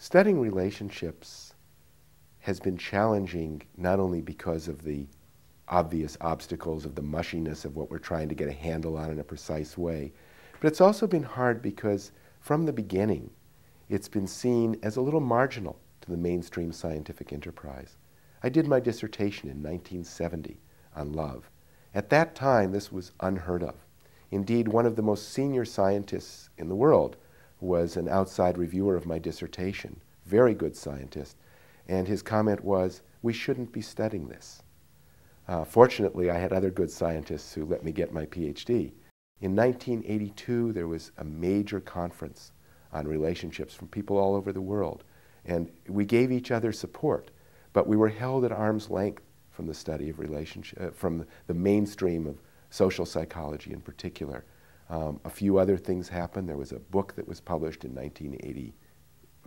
Studying relationships has been challenging not only because of the obvious obstacles of the mushiness of what we're trying to get a handle on in a precise way, but it's also been hard because from the beginning it's been seen as a little marginal to the mainstream scientific enterprise. I did my dissertation in 1970 on love. At that time, this was unheard of. Indeed, one of the most senior scientists in the world was an outside reviewer of my dissertation, very good scientist, and his comment was, "We shouldn't be studying this." Fortunately, I had other good scientists who let me get my PhD. In 1982, there was a major conference on relationships from people all over the world, and we gave each other support, but we were held at arm's length from the study of relationships, from the mainstream of social psychology in particular. A few other things happened. There was a book that was published in 1980,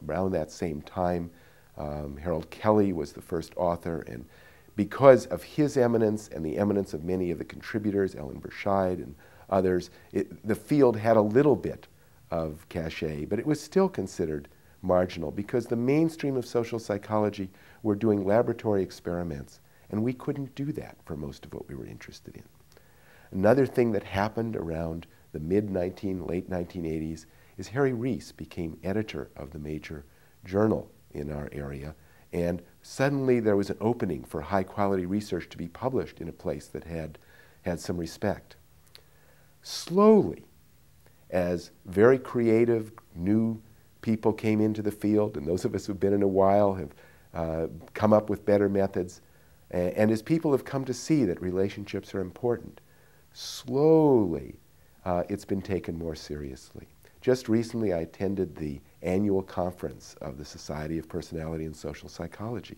around that same time. Harold Kelly was the first author, and because of his eminence and the eminence of many of the contributors, Ellen Burscheid and others, the field had a little bit of cachet, but it was still considered marginal because the mainstream of social psychology were doing laboratory experiments, and we couldn't do that for most of what we were interested in. Another thing that happened around the late 1980s is Harry Reese became editor of the major journal in our area, and suddenly there was an opening for high-quality research to be published in a place that had some respect. Slowly, as very creative new people came into the field, and those of us who've been in a while have come up with better methods, and as people have come to see that relationships are important, slowly it's been taken more seriously. Just recently I attended the annual conference of the Society of Personality and Social Psychology.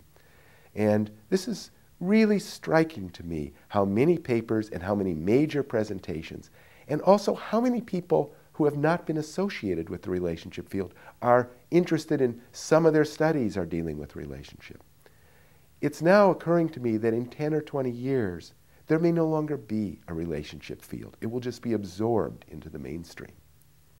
And this is really striking to me, how many papers and how many major presentations, and also how many people who have not been associated with the relationship field are interested in some of their studies are dealing with relationship. It's now occurring to me that in 10 or 20 years, there may no longer be a relationship field. It will just be absorbed into the mainstream.